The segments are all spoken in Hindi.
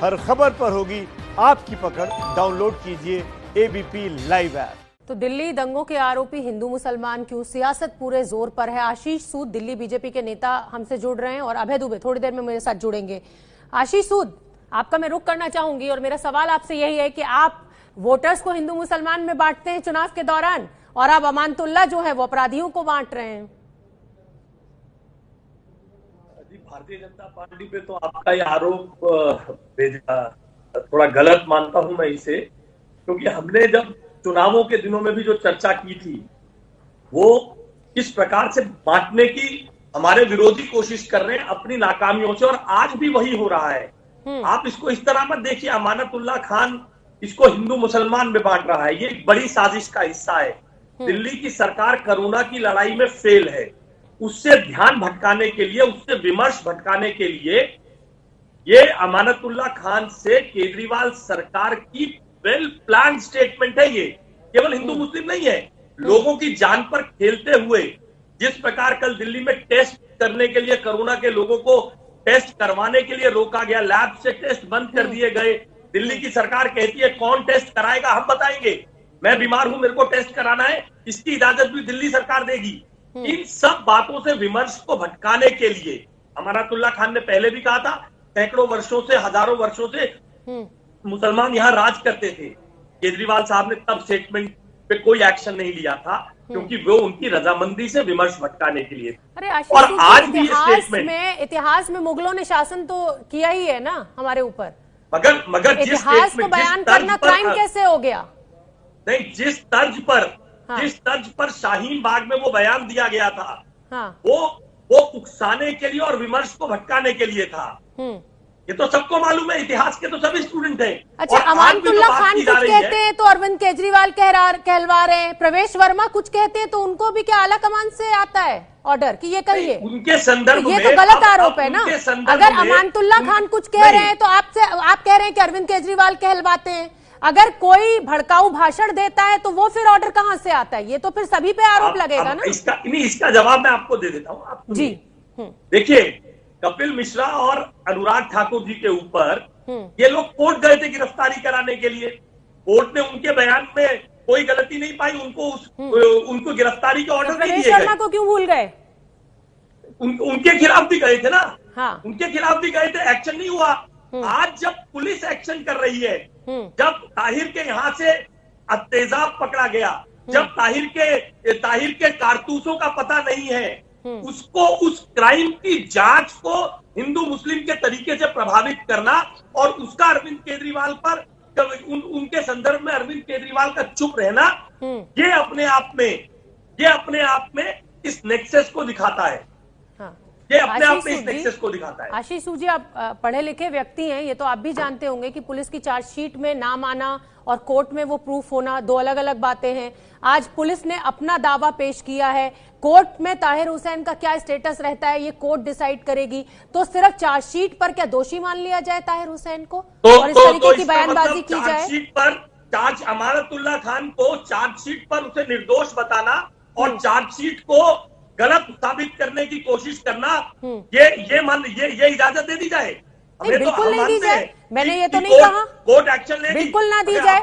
हर खबर पर होगी आपकी पकड़। डाउनलोड कीजिए एबीपी लाइव ऐप। तो दिल्ली दंगों के आरोपी हिंदू मुसलमान क्यों, सियासत पूरे जोर पर है। आशीष सूद दिल्ली बीजेपी के नेता हमसे जुड़ रहे हैं और अभय दुबे थोड़ी देर में मेरे साथ जुड़ेंगे। आशीष सूद, आपका मैं रुख करना चाहूंगी और मेरा सवाल आपसे यही है कि आप वोटर्स को हिंदू मुसलमान में बांटते हैं चुनाव के दौरान, और अब अमानतुल्लाह जो है वो अपराधियों को बांट रहे हैं। भारतीय जनता पार्टी पे तो आपका ये आरोप भेजा थोड़ा गलत मानता हूं मैं इसे, क्योंकि हमने जब चुनावों के दिनों में भी जो चर्चा की थी वो किस प्रकार से बांटने की हमारे विरोधी कोशिश कर रहे हैं अपनी नाकामियों से, और आज भी वही हो रहा है। आप इसको इस तरह मत देखिए अमानतुल्लाह खान इसको हिंदू मुसलमान में बांट रहा है, ये एक बड़ी साजिश का हिस्सा है। दिल्ली की सरकार कोरोना की लड़ाई में फेल है, उससे ध्यान भटकाने के लिए, उससे विमर्श भटकाने के लिए ये अमानतुल्लाह खान से केजरीवाल सरकार की वेल प्लान स्टेटमेंट है। ये केवल हिंदू मुस्लिम नहीं है, लोगों की जान पर खेलते हुए जिस प्रकार कल दिल्ली में टेस्ट करने के लिए, कोरोना के लोगों को टेस्ट करवाने के लिए रोका गया, लैब से टेस्ट बंद कर दिए गए। दिल्ली की सरकार कहती है कौन टेस्ट कराएगा, हम बताएंगे, मैं बीमार हूं मेरे को टेस्ट कराना है, इसकी इजाजत भी दिल्ली सरकार देगी। इन सब बातों से विमर्श को भटकाने के लिए अमानतुल्लाह खान ने पहले भी कहा था, सैकड़ों वर्षों से, हजारों वर्षों से मुसलमान यहाँ राज करते थे। केजरीवाल साहब ने तब स्टेटमेंट पे कोई एक्शन नहीं लिया था क्योंकि वो उनकी रजामंदी से विमर्श भटकाने के लिए। अरे और आज भी ये स्टेटमेंट, इतिहास में मुगलों ने शासन तो किया ही है ना हमारे ऊपर, मगर इतिहास को बयान करना क्राइम कैसे हो गया? नहीं, जिस तर्ज पर शाहीन बाग में वो बयान दिया गया था, हाँ। वो उकसाने के लिए और विमर्श को भटकाने के लिए था। ये तो सबको मालूम है, इतिहास के तो सभी स्टूडेंट हैं। अच्छा, अमानतुल्लाह खान कुछ कहते हैं तो अरविंद केजरीवाल कहलवा रहे हैं, प्रवेश वर्मा कुछ कहते हैं तो उनको भी क्या आला कमान से आता है ऑर्डर कि ये करिए? उनके संदर्भ में ये तो गलत आरोप है ना। अगर अमानतुल्लाह खान कुछ कह रहे हैं तो आप कह रहे हैं कि अरविंद केजरीवाल कहलवाते हैं। अगर कोई भड़काऊ भाषण देता है तो वो फिर ऑर्डर कहां से आता है? ये तो फिर सभी पे आरोप लगेगा ना। इसका जवाब मैं आपको दे देता हूँ जी। देखिए, कपिल मिश्रा और अनुराग ठाकुर जी के ऊपर ये लोग कोर्ट गए थे गिरफ्तारी कराने के लिए। कोर्ट ने उनके बयान में कोई गलती नहीं पाई, उनको गिरफ्तारी के ऑर्डर नहीं दिए गए। को क्यों भूल गए? उनके खिलाफ भी गए थे ना। हाँ। उनके खिलाफ भी गए थे, एक्शन नहीं हुआ। आज जब पुलिस एक्शन कर रही है, जब ताहिर के यहाँ से तेजाब पकड़ा गया, जब ताहिर के कारतूसों का पता नहीं है, उसको, उस क्राइम की जांच को हिंदू मुस्लिम के तरीके से प्रभावित करना और उसका अरविंद केजरीवाल पर, उनके संदर्भ में अरविंद केजरीवाल का चुप रहना, ये अपने आप में इस नेक्सस को दिखाता है। ये अपने आप में इस नेक्सस को दिखाता है। आशीष सूद जी, आप पढ़े लिखे व्यक्ति हैं, ये तो आप भी जानते होंगे कि पुलिस की चार्जशीट में नाम आना और कोर्ट में वो प्रूफ होना दो अलग अलग बातें हैं। आज पुलिस ने अपना दावा पेश किया है, कोर्ट में ताहिर हुसैन का क्या स्टेटस रहता है ये कोर्ट डिसाइड करेगी। तो सिर्फ चार्जशीट पर क्या दोषी मान लिया जाए ताहिर हुसैन को और इस तरीके की बयानबाजी की जाए? चार्जशीट पर अमानतुल्लाह खान को चार्जशीट पर उसे निर्दोष बताना और चार्जशीट को गलत साबित करने की कोशिश करना, ये इजाजत दे दी जाए? नहीं, बिल्कुल नहीं दी जाए। मैंने ये तो नहीं कहा कोर्ट एक्शन लेगी, बिल्कुल ना दी जाए।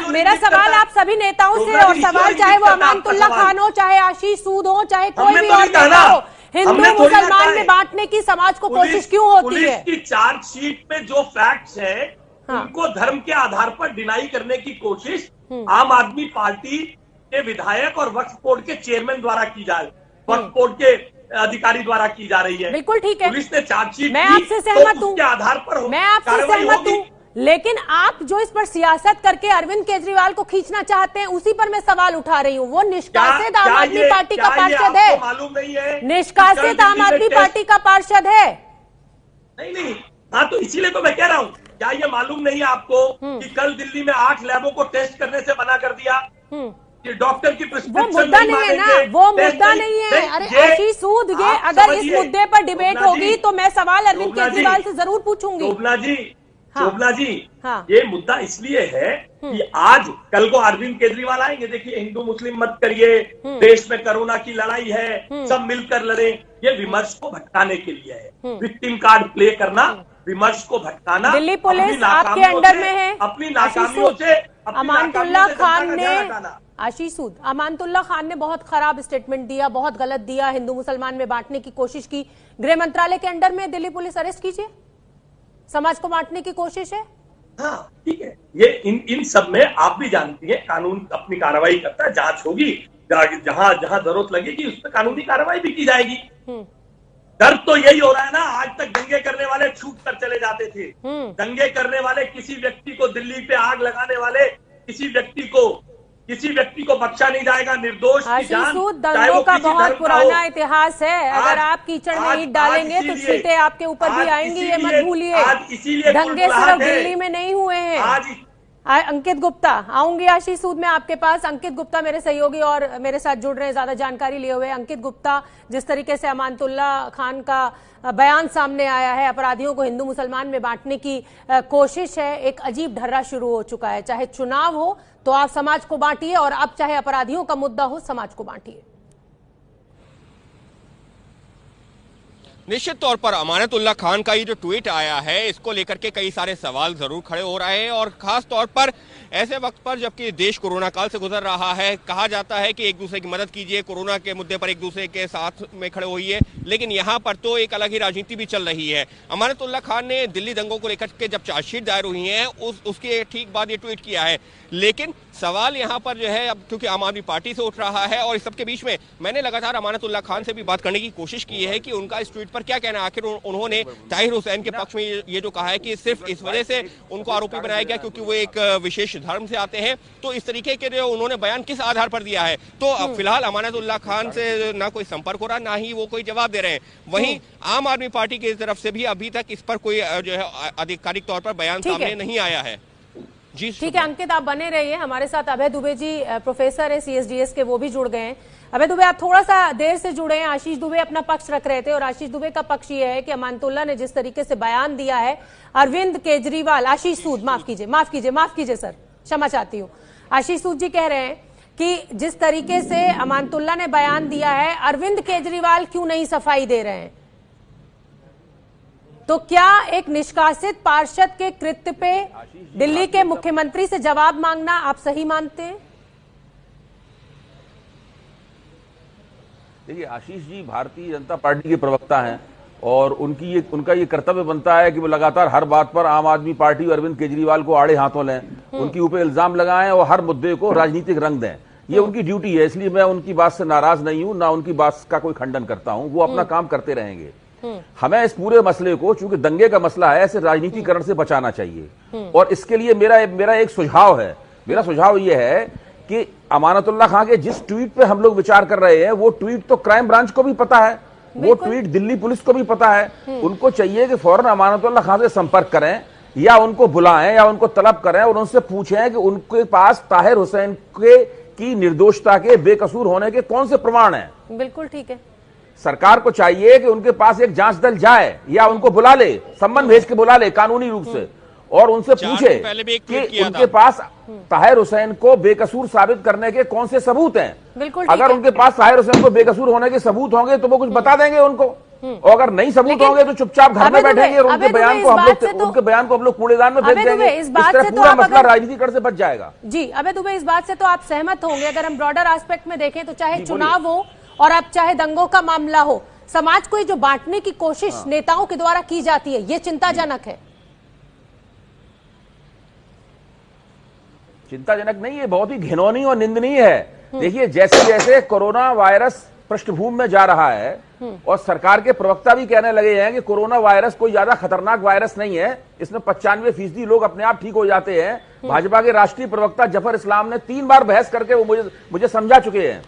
मेरा सवाल आप सभी नेताओं से, और सवाल चाहे वो अमानतुल्लाह खान हो, चाहे आशीष सूद हो, चाहे कोई भी और नेता हो, हिंदू मुसलमान में बांटने की समाज को कोशिश क्यों होती है? पुलिस की चार्जशीट में जो फैक्ट्स है उनको धर्म के आधार पर डिनाई करने की कोशिश आम आदमी पार्टी के विधायक और वक्फ बोर्ड के चेयरमैन द्वारा की जाए, वक्फ बोर्ड के अधिकारी द्वारा की जा रही है। बिल्कुल ठीक है, पुलिस ने चार्जशीट मैं आपसे सहमत हूँ, के आधार पर मैं आपसे सहमत हूँ, लेकिन आप जो इस पर सियासत करके अरविंद केजरीवाल को खींचना चाहते हैं उसी पर मैं सवाल उठा रही हूँ। वो निष्कासित आम आदमी पार्टी का पार्षद है, मालूम नहीं है? निष्कासित आम आदमी पार्टी का पार्षद है। नहीं, हाँ, तो इसीलिए तो मैं कह रहा हूँ, क्या ये मालूम नहीं है आपको कि कल दिल्ली में 8 लैबों को टेस्ट करने से मना कर दिया? डॉक्टर की वो मुद्दा नहीं है ना, वो मुद्दा नहीं है। अरे आशीष सूद, ये अगर इस मुद्दे पर डिबेट होगी तो मैं सवाल अरविंद केजरीवाल से जरूर पूछूंगी। शोभना जी, ये मुद्दा इसलिए है कि आज कल को अरविंद केजरीवाल आएंगे, देखिए हिंदू मुस्लिम मत करिए, देश में कोरोना की लड़ाई है, सब मिलकर लड़े, ये विमर्श को भटकाने के लिए है, विक्टिम कार्ड प्ले करना, विमर्श को भटकाना, दिल्ली पुलिस आपके अंडर में है। अपनी नाकामियों से अमानतुल्लाह खान ने, हटाना। आशीष सूद, अमानतुल्लाह खान ने बहुत खराब स्टेटमेंट दिया, बहुत गलत दिया, हिंदू मुसलमान में बांटने की कोशिश की। गृह मंत्रालय के अंडर में दिल्ली पुलिस अरेस्ट कीजिए, समाज को बांटने की कोशिश है। हाँ ठीक है, ये इन सब में आप भी जानती हैं कानून अपनी कार्रवाई करता है, जांच होगी, जहां जहां जरूरत लगेगी उस पर कानूनी कार्रवाई भी की जाएगी। दर्द तो यही हो रहा है ना, आज तक दंगे करने वाले छूट कर चले जाते थे। दंगे करने वाले, किसी व्यक्ति को, दिल्ली पे आग लगाने वाले किसी व्यक्ति को बख्शा नहीं जाएगा, निर्दोष की जान, दंगों का बहुत पुराना इतिहास है। अगर आप कीचड़ में ईंट डालेंगे तो चींटे आपके ऊपर भी आएंगी, ये मत भूलिए। दंगे सिर्फ दिल्ली में नहीं हुए हैं। अंकित गुप्ता, आऊंगी आशीष सूद में आपके पास। अंकित गुप्ता मेरे सहयोगी और मेरे साथ जुड़ रहे हैं ज्यादा जानकारी लिए हुए। अंकित गुप्ता, जिस तरीके से अमानतुल्लाह खान का बयान सामने आया है, अपराधियों को हिंदू मुसलमान में बांटने की कोशिश है, एक अजीब ढर्रा शुरू हो चुका है। चाहे चुनाव हो तो आप समाज को बांटिए, और अब चाहे अपराधियों का मुद्दा हो, समाज को बांटिए। निश्चित तौर पर अमानतुल्लाह खान का ये जो ट्वीट आया है, इसको लेकर के कई सारे सवाल जरूर खड़े हो रहे हैं, और खास तौर पर ऐसे वक्त पर जबकि देश कोरोना काल से गुजर रहा है। कहा जाता है कि एक दूसरे की मदद कीजिए, कोरोना के मुद्दे पर एक दूसरे के साथ में खड़े होइए, लेकिन यहाँ पर तो एक अलग ही राजनीति भी चल रही है। अमानतुल्लाह खान ने दिल्ली दंगों को लेकर के जब चार्जशीट दायर हुई है, उसके ठीक बाद ये ट्वीट किया है। लेकिन सवाल यहाँ पर जो है, अब क्योंकि आम आदमी पार्टी से उठ रहा है, और इस सबके बीच में मैंने लगातार अमानतुल्लाह खान से भी बात करने की कोशिश की है कि उनका इस ट्वीट पर क्या कहना। आखिर उन्होंने ताहिर हुसैन के पक्ष में ये जो कहा है कि सिर्फ इस वजह से उनको आरोपी बनाया गया क्योंकि वो एक विशेष धर्म से आते हैं, तो इस तरीके के जो उन्होंने बयान किस आधार पर दिया है। तो फिलहाल अमानतुल्लाह खान से ना कोई संपर्क हो रहा, ना ही वो कोई जवाब दे रहे हैं। वहीं आम आदमी पार्टी की तरफ से भी अभी तक इस पर कोई जो है आधिकारिक तौर पर बयान सामने नहीं आया है। जी ठीक है अंकित, आप बने रहिए हमारे साथ। अभय दुबे जी प्रोफेसर है CSDS के, वो भी जुड़ गए हैं। अभय दुबे, आप थोड़ा सा देर से जुड़े हैं। आशीष दुबे अपना पक्ष रख रहे थे, और आशीष दुबे का पक्ष ये है कि अमानतुल्लाह ने जिस तरीके से बयान दिया है, अरविंद केजरीवाल, आशीष सूद, माफ कीजिए सर, क्षमा चाहती हूँ। आशीष सूद जी कह रहे हैं कि जिस तरीके से अमानतुल्लाह ने बयान दिया है, अरविंद केजरीवाल क्यों नहीं सफाई दे रहे हैं? तो क्या एक निष्कासित पार्षद के कृत्य पे दिल्ली के मुख्यमंत्री से जवाब मांगना आप सही मानते हैं? देखिए, आशीष जी भारतीय जनता पार्टी के प्रवक्ता हैं, और उनका ये कर्तव्य बनता है कि वो लगातार हर बात पर आम आदमी पार्टी और अरविंद केजरीवाल को आड़े हाथों लें, उनके ऊपर इल्जाम लगाएं और हर मुद्दे को राजनीतिक रंग दें। ये उनकी ड्यूटी है, इसलिए मैं उनकी बात से नाराज नहीं हूं, ना उनकी बात का कोई खंडन करता हूं। वो अपना काम करते रहेंगे। हमें इस पूरे मसले को, चूंकि दंगे का मसला है, ऐसे राजनीतिकरण से बचाना चाहिए, और इसके लिए मेरा एक सुझाव है। मेरा सुझाव यह है कि अमानतुल्लाह खान के जिस ट्वीट पे हम लोग विचार कर रहे हैं, वो ट्वीट तो क्राइम ब्रांच को भी पता है, वो ट्वीट दिल्ली पुलिस को भी पता है। उनको चाहिए कि फौरन अमानतुल्लाह खान से संपर्क करें, या उनको बुलाएं, या उनको तलब करें और उनसे पूछें कि उनके पास ताहिर हुसैन की निर्दोषता के, बेकसूर होने के कौन से प्रमाण हैं। बिल्कुल ठीक है। सरकार को चाहिए कि उनके पास एक जांच दल जाए, या उनको बुला ले, सम्मन भेज के बुला ले कानूनी रूप से, और उनसे पूछे कि उनके पास ताहिर हुसैन को बेकसूर साबित करने के कौन से सबूत हैं। अगर उनके पास ताहिर हुसैन को बेकसूर होने के सबूत होंगे तो वो कुछ बता देंगे उनको, और अगर नहीं सबूत होंगे तो चुपचाप घर में बैठेंगे, और उनके बयान को हम लोग कूड़ेदान में फेंक देंगे। इस तरह पूरा मसला राजनीतिकरण से बच जाएगा। जी अभय दुबे, इस बात से तो आप सहमत होंगे? अगर हम ब्रॉडर एस्पेक्ट में देखें तो चाहे चुनाव हो और अब चाहे दंगों का मामला हो, समाज को जो बांटने की कोशिश नेताओं के द्वारा की जाती है, ये चिंताजनक है। चिंताजनक नहीं है, बहुत ही घिनौनी और निंदनीय है। देखिए, जैसे जैसे कोरोना वायरस पृष्ठभूमि में जा रहा है, और सरकार के प्रवक्ता भी कहने लगे हैं कि कोरोना वायरस कोई ज्यादा खतरनाक वायरस नहीं है, इसमें 95% लोग अपने आप ठीक हो जाते हैं। भाजपा के राष्ट्रीय प्रवक्ता जफर इस्लाम ने 3 बार बहस करके वो मुझे समझा चुके हैं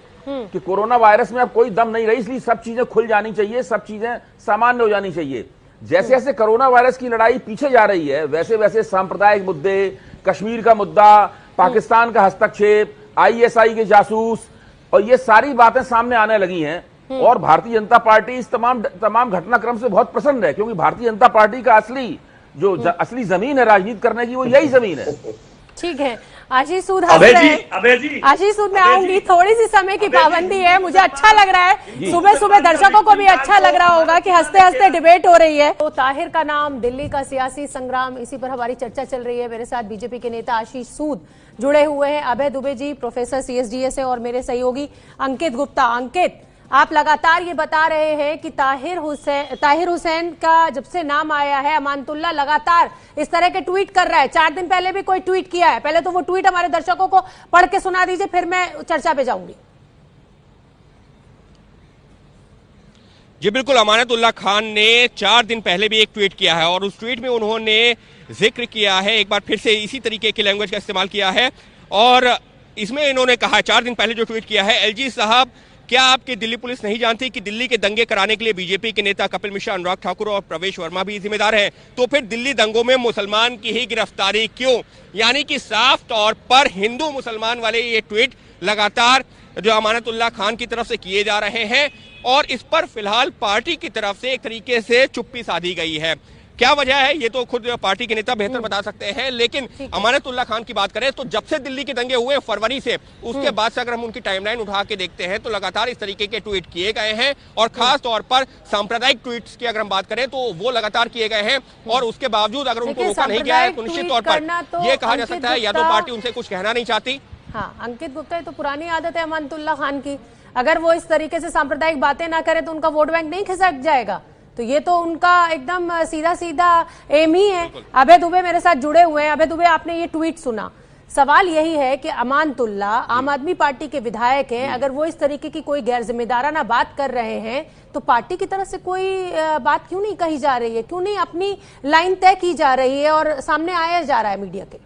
कि कोरोना वायरस में अब कोई दम नहीं रही, इसलिए सब चीजें खुल जानी चाहिए, सब चीजें सामान्य हो जानी चाहिए। जैसे जैसे कोरोना वायरस की लड़ाई पीछे जा रही है, वैसे वैसे सांप्रदायिक मुद्दे, कश्मीर का मुद्दा, पाकिस्तान का हस्तक्षेप, ISI के जासूस, और ये सारी बातें सामने आने लगी हैं। और भारतीय जनता पार्टी इस तमाम घटनाक्रम से बहुत प्रसन्न है, क्योंकि भारतीय जनता पार्टी का असली जमीन है राजनीति करने की, वो यही जमीन है। ठीक है। आशीष सूद हंस रहे हैं। अभय जी, आशीष सूद मैं आऊंगी, थोड़ी सी समय की पाबंदी है, मुझे अच्छा लग रहा है, सुबह सुबह दर्शकों को भी अच्छा लग रहा होगा कि हंसते हंसते डिबेट हो रही है। तो ताहिर का नाम, दिल्ली का सियासी संग्राम, इसी पर हमारी चर्चा चल रही है। मेरे साथ बीजेपी के नेता आशीष सूद जुड़े हुए हैं, अभय दुबे जी प्रोफेसर CSDA से, और मेरे सहयोगी अंकित गुप्ता। अंकित, आप लगातार ये बता रहे हैं कि ताहिर हुसैन का जब से नाम आया है, अमानतुल्लाह लगातार इस तरह के ट्वीट कर रहा है। 4 दिन पहले भी कोई ट्वीट किया है, पहले तो वो ट्वीट हमारे दर्शकों को पढ़ के सुना दीजिए, फिर मैं चर्चा पे जाऊंगी। जी बिल्कुल, अमानतुल्लाह खान ने 4 दिन पहले भी एक ट्वीट किया है और उस ट्वीट में उन्होंने जिक्र किया है, एक बार फिर से इसी तरीके की लैंग्वेज का इस्तेमाल किया है और इसमें इन्होंने कहा, 4 दिन पहले जो ट्वीट किया है, LG साहब क्या आपकी दिल्ली पुलिस नहीं जानती कि दिल्ली के दंगे कराने के लिए बीजेपी के नेता कपिल मिश्रा, अनुराग ठाकुर और प्रवेश वर्मा भी जिम्मेदार हैं? तो फिर दिल्ली दंगों में मुसलमान की ही गिरफ्तारी क्यों? यानी कि साफ तौर पर हिंदू मुसलमान वाले ये ट्वीट लगातार जो अमानतुल्लाह खान की तरफ से किए जा रहे हैं और इस पर फिलहाल पार्टी की तरफ से एक तरीके से चुप्पी साधी गई है। क्या वजह है ये तो खुद पार्टी के नेता बेहतर बता सकते हैं, लेकिन अमानतुल्लाह खान की बात करें तो जब से दिल्ली के दंगे हुए फरवरी से, उसके बाद से अगर हम उनकी टाइमलाइन उठा के देखते हैं तो लगातार इस तरीके के ट्वीट किए गए हैं और खास तौर पर सांप्रदायिक ट्वीट्स की अगर हम बात करें तो वो लगातार किए गए हैं और उसके बावजूद अगर उनको रोका नहीं गया है तो निश्चित तौर पर यह कहा जा सकता है या तो पार्टी उनसे कुछ कहना नहीं चाहती। हाँ, अंकित गुप्ता, ये तो पुरानी आदत है अमानतुल्लाह खान की, अगर वो इस तरीके से सांप्रदायिक बातें ना करे तो उनका वोट बैंक नहीं खिसक जाएगा, तो ये तो उनका एकदम सीधा सीधा एम ही है। अभय दुबे मेरे साथ जुड़े हुए हैं। अभय दुबे, आपने ये ट्वीट सुना, सवाल यही है कि अमानतुल्लाह आम आदमी पार्टी के विधायक हैं, अगर वो इस तरीके की कोई गैर जिम्मेदाराना बात कर रहे हैं तो पार्टी की तरफ से कोई बात क्यों नहीं कही जा रही है, क्यों नहीं अपनी लाइन तय की जा रही है और सामने आया जा रहा है मीडिया के?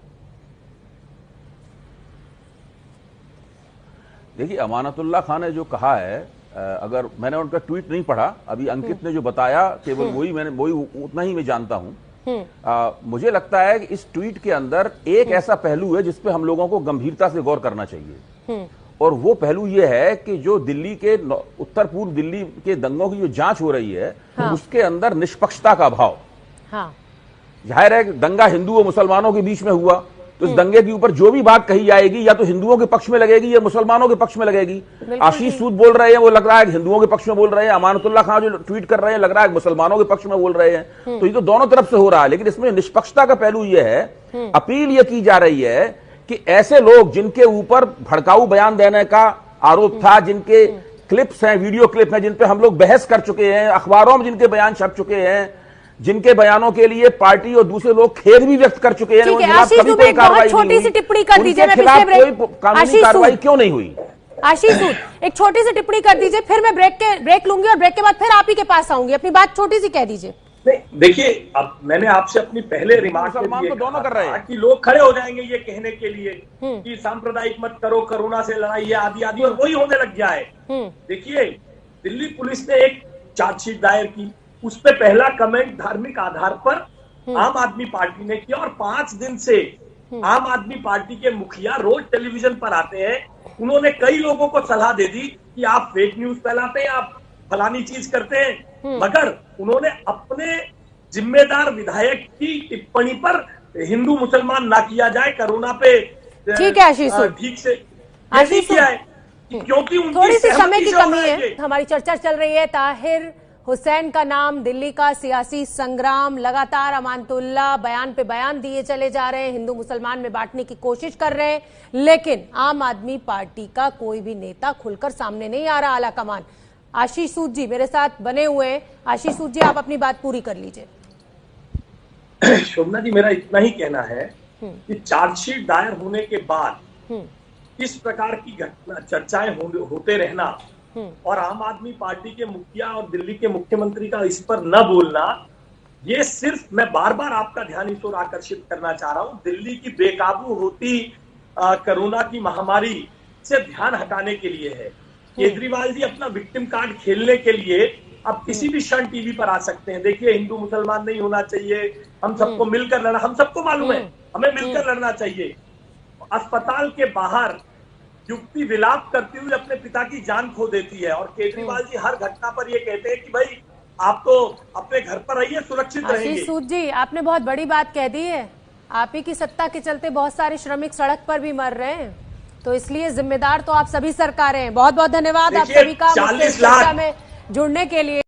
देखिए, अमानतुल्लाह खान ने जो कहा है, अगर मैंने उनका ट्वीट नहीं पढ़ा, अभी अंकित ने जो बताया केवल वही उतना ही मैं जानता हूं। मुझे लगता है कि इस ट्वीट के अंदर एक ऐसा पहलू है जिसपे हम लोगों को गंभीरता से गौर करना चाहिए और वो पहलू ये है कि जो दिल्ली के उत्तर पूर्व दिल्ली के दंगों की जो जांच हो रही है, उसके अंदर निष्पक्षता का अभाव। जाहिर है दंगा हिंदू और मुसलमानों के बीच में हुआ तो इस दंगे के ऊपर जो भी बात कही जाएगी या तो हिंदुओं के पक्ष में लगेगी या मुसलमानों के पक्ष में लगेगी। आशीष सूद बोल रहे हैं, वो लग रहा है कि हिंदुओं के पक्ष में बोल रहे हैं, अमानतुल्लाह खान जो ट्वीट कर रहे हैं लग रहा है कि मुसलमानों के पक्ष में बोल रहे हैं। तो ये तो दोनों तरफ से हो रहा है, लेकिन इसमें निष्पक्षता का पहलू यह है, अपील यह की जा रही है कि ऐसे लोग जिनके ऊपर भड़काऊ बयान देने का आरोप था, जिनके क्लिप्स हैं, वीडियो क्लिप हैं, जिन पे हम लोग बहस कर चुके हैं, अखबारों में जिनके बयान छप चुके हैं, जिनके बयानों के लिए पार्टी और दूसरे लोग खेद भी व्यक्त कर चुके हैं, कभी कोई कार्रवाई छोटी सी टिप्पणी कर दीजिए, उनके खिलाफ कोई कानूनी कार्रवाई क्यों नहीं हुई? आशीष सूद, एक छोटी सी टिप्पणी कर दीजिए, फिर मैं ब्रेक लूंगी और ब्रेक के बाद फिर आप ही के पास आऊंगी, अपनी बात छोटी सी कह दीजिए। देखिए, अब मैंने आपसे अपनी पहले रिमार्क में तो दोनों कर रहे हैं कि लोग खड़े हो जाएंगे ये कहने के लिए कि सांप्रदायिक मत करो, कोरोना से लड़ाई है, आदि आदि, और वही होने लग गया है। देखिए, दिल्ली पुलिस ने एक चार्जशीट दायर की, उस पे पहला कमेंट धार्मिक आधार पर आम आदमी पार्टी ने किया और 5 दिन से आम आदमी पार्टी के मुखिया रोज टेलीविजन पर आते हैं। उन्होंने कई लोगों को सलाह दे दी कि आप फेक न्यूज फैलाते हैं, आप फलानी चीज करते हैं, मगर उन्होंने अपने जिम्मेदार विधायक की टिप्पणी पर हिंदू मुसलमान ना किया जाए कोरोना पे, ठीक है आशीष, ठीक से आशीष किया है क्योंकि थोड़ी सी समय की कमी है। हमारी चर्चा चल रही है ताहिर हुसैन का नाम, दिल्ली का सियासी संग्राम, लगातार अमानतुल्लाह बयान पे बयान दिए चले जा रहे हैं, हिंदू मुसलमान में बांटने की कोशिश कर रहे हैं, लेकिन आम आदमी पार्टी का कोई भी नेता खुलकर सामने नहीं आ रहा। आला कमान आशीष सूद जी मेरे साथ बने हुए हैं। आशीष सूद जी, आप अपनी बात पूरी कर लीजिए। शोभना जी, मेरा इतना ही कहना है कि चार्जशीट दायर होने के बाद इस प्रकार की घटना चर्चाएं होते रहना और आम आदमी पार्टी के मुखिया और दिल्ली के मुख्यमंत्री का इस पर न बोलना, ये सिर्फ मैं बार बार आपका ध्यान इस ओर आकर्षित करना चाह रहा हूं, दिल्ली की बेकाबू होती कोरोना की महामारी से ध्यान हटाने के लिए है। केजरीवाल जी अपना विक्टिम कार्ड खेलने के लिए अब किसी भी क्षण टीवी पर आ सकते हैं। देखिए, हिंदू मुसलमान नहीं होना चाहिए, हम सबको मिलकर लड़ना, हम सबको मालूम है हमें मिलकर लड़ना चाहिए। अस्पताल के बाहर युक्ति विलाप करती हुई अपने पिता की जान खो देती है और केजरीवाल जी हर घटना पर ये कहते हैं कि भाई आप तो अपने घर पर रहिए, सुरक्षित रहेंगे। आशीष सूद जी, आपने बहुत बड़ी बात कह दी है। आप ही की सत्ता के चलते बहुत सारे श्रमिक सड़क पर भी मर रहे हैं, तो इसलिए जिम्मेदार तो आप सभी सरकारें हैं। बहुत बहुत धन्यवाद आप सभी का मुझसे इस चर्चा में जुड़ने के लिए।